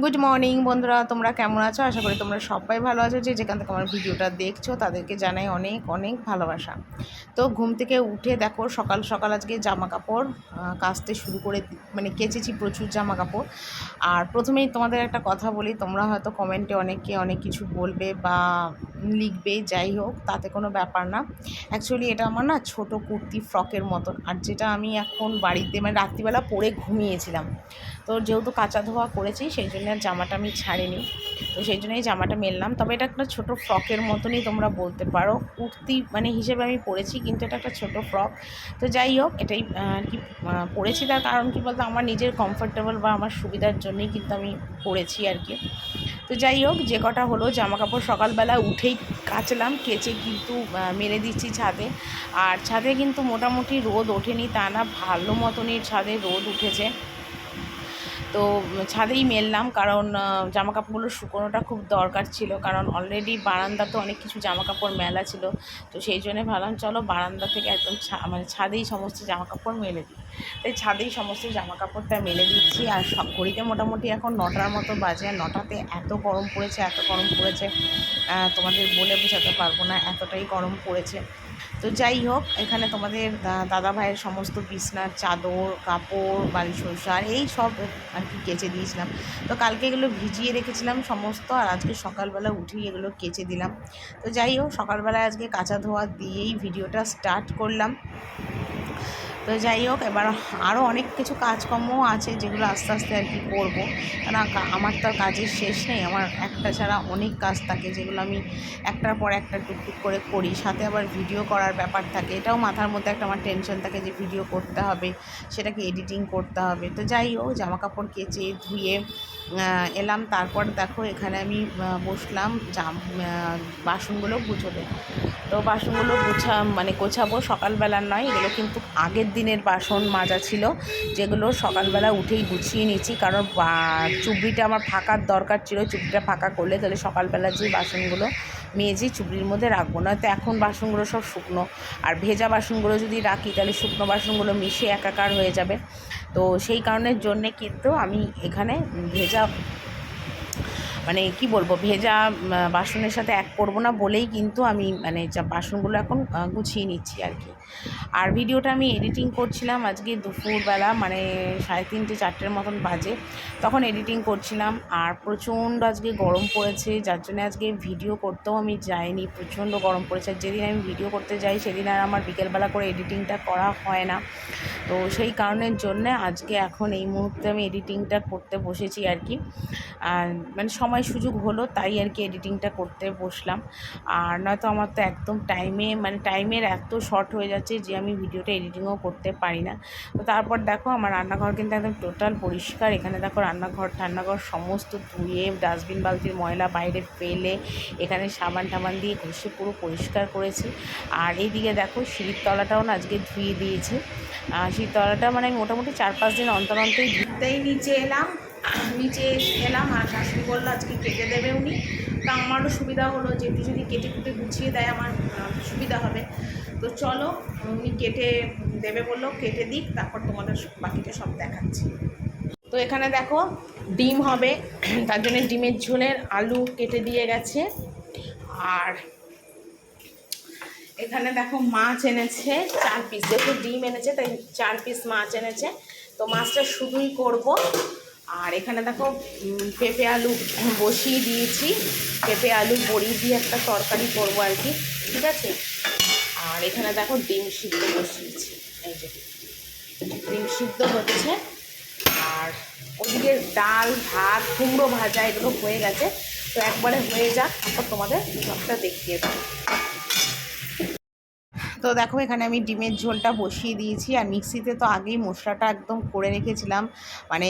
Good morning বন্ধুরা, তোমরা কেমন আছো? আশা করি তোমরা সবাই ভালো আছো। যে যেখান থেকে আমার ভিডিওটা দেখছো তাদেরকে জানাই অনেক অনেক ভালোবাসা। তো ঘুম থেকে উঠে দেখো সকাল সকাল আজকে জামা কাপড় কাচতে শুরু করে মানে কেচেছি প্রচুর জামা কাপড়। আর প্রথমেই তোমাদের একটা কথা বলি, তোমরা হয়তো কমেন্টে অনেকে অনেক কিছু বলবে বা লিখবে, যাই হোক তাতে কোনো ব্যাপার না। অ্যাকচুয়ালি এটা আমার না ছোটো কুর্তি ফ্রকের মতন, আর যেটা আমি এখন বাড়িতে মানে রাত্রিবেলা পরে ঘুমিয়েছিলাম। তো যেহেতু কাচা ধোয়া করেছি সেই জন্য আর জামাটা আমি ছাড়িনি, তো সেই জন্যই জামাটা মেললাম। তবে এটা একটা ছোটো ফ্রকের মতনই তোমরা বলতে পারো, কুর্তি মানে হিসেবে আমি পরেছি, কিন্তু এটা একটা ছোটো ফ্রক। তো যাই হোক এটাই আর কি পরেছি। তার কারণ কী বলতো, আমার নিজের কমফোর্টেবল বা আমার সুবিধার জন্যই কিন্তু আমি পরেছি আর কি। তো যাই হোক, যে কটা হলো জামা কাপড় সকালবেলা উঠেই কাচলাম, কেচে কিন্তু মেলে দিচ্ছি ছাদে। আর ছাদে কিন্তু মোটামুটি রোদ ওঠেনি তা না, ভালো মতনই ছাদে রোদ উঠেছে। তো ছাদেই মেললাম, কারণ জামাকাপড়গুলো শুকোনোটা খুব দরকার ছিল, কারণ অলরেডি বারান্দাতে অনেক কিছু জামাকাপড় মেলা ছিল। তো সেই জন্যে ভাবলাম চলো বারান্দা থেকে একদম মানে ছাদেই সমস্ত জামাকাপড় মেলে দিই। তাই ছাদেই সমস্ত জামাকাপড়টা মেলে দিচ্ছি। আর সব ঘড়িতে মোটামুটি এখন 9টার মতো বাজে, আর 9টাতে এত গরম পড়েছে, এত গরম পড়েছে তোমাদের বলে বোঝাতে পারবো না, এতটাই গরম পড়েছে। তো যাই হোক, এখানে তোমাদের দাদা ভাইয়ের সমস্ত বিছনার চাদর, কাপড়, বালিশ সরষার এই সব আর কি কেচে দিয়েছিলাম। তো কালকে এগুলো ভিজিয়ে রেখেছিলাম সমস্ত, আর আজকে সকালবেলা উঠেই এগুলো কেচে দিলাম। তো যাই হোক, সকালবেলায় আজকে কাঁচা ধোয়া দিয়েই ভিডিওটা স্টার্ট করলাম। তো যাই হোক, এবার আরও অনেক কিছু কাজকর্মও আছে যেগুলো আস্তে আস্তে আর কি করবো, কারণ আমার তো আর কাজের শেষ নেই। আমার একটা ছাড়া অনেক কাজ থাকে, যেগুলো আমি একটার পর একটা টুকটুক করে করি। সাথে আবার ভিডিও করার ব্যাপার থাকে, এটাও মাথার মধ্যে একটা আমার টেনশন থাকে যে ভিডিও করতে হবে, সেটাকে এডিটিং করতে হবে। তো যাই হোক, জামাকাপড় কেচে ধুয়ে এলাম। তারপর দেখো এখানে আমি বসলাম বাসনগুলো গুছোতে। তো বাসনগুলো মানে গোছাবো, সকালবেলার নয়, এগুলো কিন্তু আগের দিনের বাসন মাজা ছিল, যেগুলো সকালবেলা উঠেই গুছিয়ে নিচ্ছি। কারণ চুবড়িটা আমার ফাঁকার দরকার ছিল, চুবড়িটা ফাঁকা করলে তাহলে সকালবেলা যে বাসনগুলো মেজে চুবড়ির মধ্যে রাখবো না। তো এখন বাসনগুলো সব শুকনো, আর ভেজা বাসনগুলো যদি রাখি তাহলে শুকনো বাসনগুলো মিশে একাকার হয়ে যাবে। তো সেই কারণের জন্যে কিন্তু আমি এখানে ভেজা মানে কি বলবো, ভেজা বাসনের সাথে এক করবো না বলেই কিন্তু আমি মানে যা বাসনগুলো এখন গুছিয়ে নিচ্ছি আর কি। আর ভিডিওটা আমি এডিটিং করছিলাম আজকে দুপুরবেলা, মানে 3:30 4টের মতন বাজে, তখন এডিটিং করছিলাম। আর প্রচণ্ড আজকে গরম পড়েছে, যার জন্য আজকে ভিডিও করতেও আমি যাইনি, প্রচণ্ড গরম পড়েছে। আর যেদিন আমি ভিডিও করতে যাই সেদিন আর আমার বিকেলবেলা করে এডিটিংটা করা হয় না। তো সেই কারণের জন্যে আজকে এখন এই মুহূর্তে আমি এডিটিংটা করতে বসেছি আর কি। আর মানে সময় সুযোগ হলো তাই আর কি এডিটিংটা করতে বসলাম। আর নয়তো আমার তো একদম টাইমের এত শর্ট হয়ে যাচ্ছে যে আমি ভিডিওটা এডিটিংও করতে পারি না। তো তারপর দেখো আমার রান্নাঘর কিন্তু একদম টোটাল পরিষ্কার। এখানে দেখো রান্নাঘর সমস্ত ধুয়ে ডাস্টবিন বালতির ময়লা বাইরে ফেলে এখানে সাবান টাবান দিয়ে ঘষে পুরো পরিষ্কার করেছি। আর এইদিকে দেখো সিঁড়ির তলাটাও না আজকে ধুয়ে দিয়েছি। সিঁড়ির তলাটা মানে আমি মোটামুটি 4-5 দিন অন্তর অন্তরই ধুতেই নিচে এলাম। আর শাশুড়ি বললো আজকে কেটে দেবে উনি, তা আমারও সুবিধা হলো যে একটু যদি কেটে কুটে গুছিয়ে দেয় আমার সুবিধা হবে। তো চলো, উনি কেটে দেবে বললো, কেটে দিক, তারপর তোমাদের বাকিটা সব দেখাচ্ছি। তো এখানে দেখো ডিম হবে, তার জন্য ডিমের ঝোলের আলু কেটে দিয়ে গেছে। আর এখানে দেখো মাছ এনেছে 4 পিস, যেহেতু ডিম এনেছে তাই 4 পিস মাছ এনেছে। তো মাছটা শুধুই করব। আর এখানে দেখো পেঁপে আলু বসিয়ে দিয়েছি, পেঁপে আলু বড়ি দিয়ে একটা তরকারি করবো আর কি, ঠিক আছে। আর এখানে দেখো ডিম সিদ্ধ বসিয়েছি, এই যে ডিম সিদ্ধ হচ্ছে। আর ওদিকে ডাল ভাত কুমড়ো ভাজা এগুলো হয়ে গেছে। তো একবারে হয়ে যাক, তারপর তোমাদের সবটা দেখিয়ে দেবো। তো দেখো এখানে আমি ডিমের ঝোলটা বসিয়ে দিয়েছি। আর মিক্সিতে তো আগেই মশলাটা একদম করে রেখেছিলাম, মানে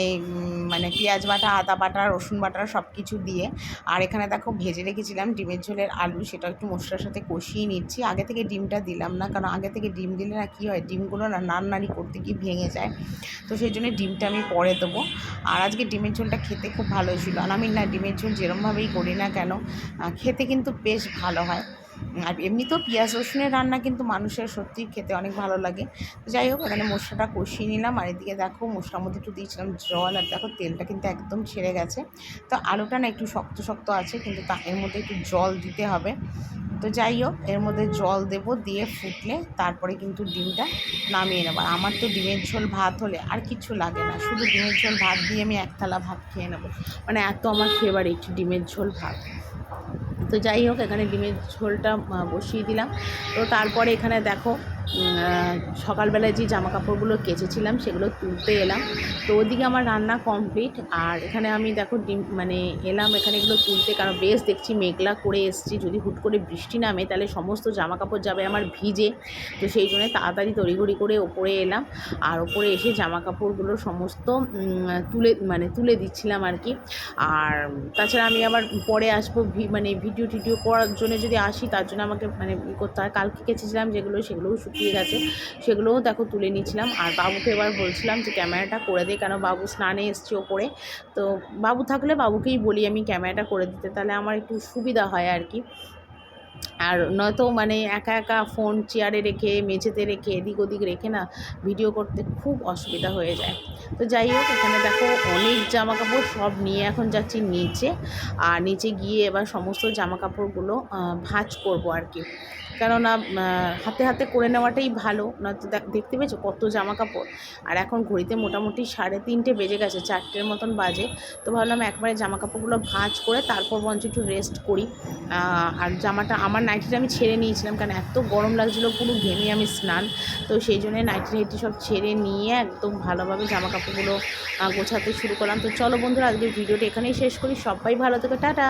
মানে পেঁয়াজ বাটা, আদা বাটা, রসুন বাটা সব কিছু দিয়ে। আর এখানে দেখো ভেজে রেখেছিলাম ডিমের ঝোলের আলু, সেটা একটু মশলার সাথে কষিয়ে নিচ্ছি। আগে থেকে ডিমটা দিলাম না, কারণ আগে থেকে ডিম দিলে না কী হয়, ডিমগুলো না নাড়ানাড়ি করতে গিয়ে ভেঙে যায়। তো সেই জন্য ডিমটা আমি পরে দেবো। আর আজকে ডিমের ঝোলটা খেতে খুব ভালো হয়েছিল। আর আমি না ডিমের ঝোল যেরমভাবেই করি না কেন খেতে কিন্তু বেশ ভালো হয়। আর এমনিতেও পেঁয়াজ রসুনের রান্না কিন্তু মানুষের সত্যিই খেতে অনেক ভালো লাগে। যাই হোক, এখানে মশলাটা কষিয়ে নিলাম, আর এদিকে দেখো মশলার মধ্যে একটু দিয়েছিলাম জল, আর দেখো তেলটা কিন্তু একদম ছেড়ে গেছে। তো আলুটা না একটু শক্ত শক্ত আছে, কিন্তু এর মধ্যে একটু জল দিতে হবে। তো যাই হোক, এর মধ্যে জল দেবো, দিয়ে ফুটলে তারপরে কিন্তু ডিমটা নামিয়ে নেবো। আর আমার তো ডিমের ঝোল ভাত হলে আর কিছু লাগে না, শুধু ডিমের ঝোল ভাত দিয়ে আমি এক থালা ভাত খেয়ে নেবো, মানে এত আমার ফেভারিট ডিমের ঝোল ভাত। তো যাই হোক, এখানে ডিমের ঝোলটা বসিয়ে দিলাম। তো তারপরে এখানে দেখো সকালবেলায় যে জামা কাপড়গুলো কেচেছিলাম সেগুলো তুলতে এলাম। তো ওদিকে আমার রান্না কমপ্লিট, আর এখানে আমি দেখো মানে এলাম এখানে এগুলো তুলতে, কারণ বেশ দেখছি মেঘলা করে এসছি, যদি হুট করে বৃষ্টি নামে তাহলে সমস্ত জামা কাপড় যাবে আমার ভিজে। তো সেই জন্য তাড়াতাড়ি তড়িঘড়ি করে ওপরে এলাম, আর ওপরে এসে জামা কাপড়গুলো সমস্ত তুলে দিচ্ছিলাম আর কি। আর তাছাড়া আমি আবার পরে আসবো, মানে ভিডিও টিডিও করার জন্য যদি আসি, তার জন্য আমাকে মানে করতে হয়। কালকে কেচেছিলাম যেগুলো, সেগুলোও শুকিয়ে গেছে, সেগুলোও দেখো তুলে নিচ্ছিলাম। আর বাবুকে এবার বলছিলাম যে ক্যামেরাটা করে দে, কেন বাবু স্নানে এসছে ওপরে। তো বাবু থাকলে বাবুকেই বলি আমি ক্যামেরাটা করে দিতে, তাহলে আমার একটু সুবিধা হয় আর কি। আর নয়তো মানে একা একা ফোন চেয়ারে রেখে, মেঝেতে রেখে, এদিক ওদিক রেখে না ভিডিও করতে খুব অসুবিধা হয়ে যায়। তো যাই হোক, এখানে দেখো অনেক জামা কাপড় সব নিয়ে এখন যাচ্ছি নিচে, আর নিচে গিয়ে এবার সমস্ত জামা কাপড়গুলো ভাঁজ করবো আর কি। কেননা হাতে হাতে করে নেওয়াটাই ভালো, নয়তো দেখতে পেয়েছো কত জামা কাপড়। আর এখন ঘড়িতে মোটামুটি 3:30 বেজে গেছে, 4টের মতন বাজে। তো ভাবলাম একবারে জামা কাপড়গুলো ভাঁজ করে তারপর বঞ্চ একটু রেস্ট করি। আর আমার নাইটিটা আমি ছেড়ে নিয়েছিলাম, কারণ এত গরম লাগছিলো, পুরো ঘেমে আমি স্নান। তো সেই জন্যে নাইটি সব ছেড়ে নিয়ে একদম ভালোভাবে জামা কাপড়গুলো গোছাতে শুরু করলাম। তো চলো বন্ধুরা, আজকের ভিডিওটা এখানেই শেষ করি। সবাই ভালো থেকো, টাটা।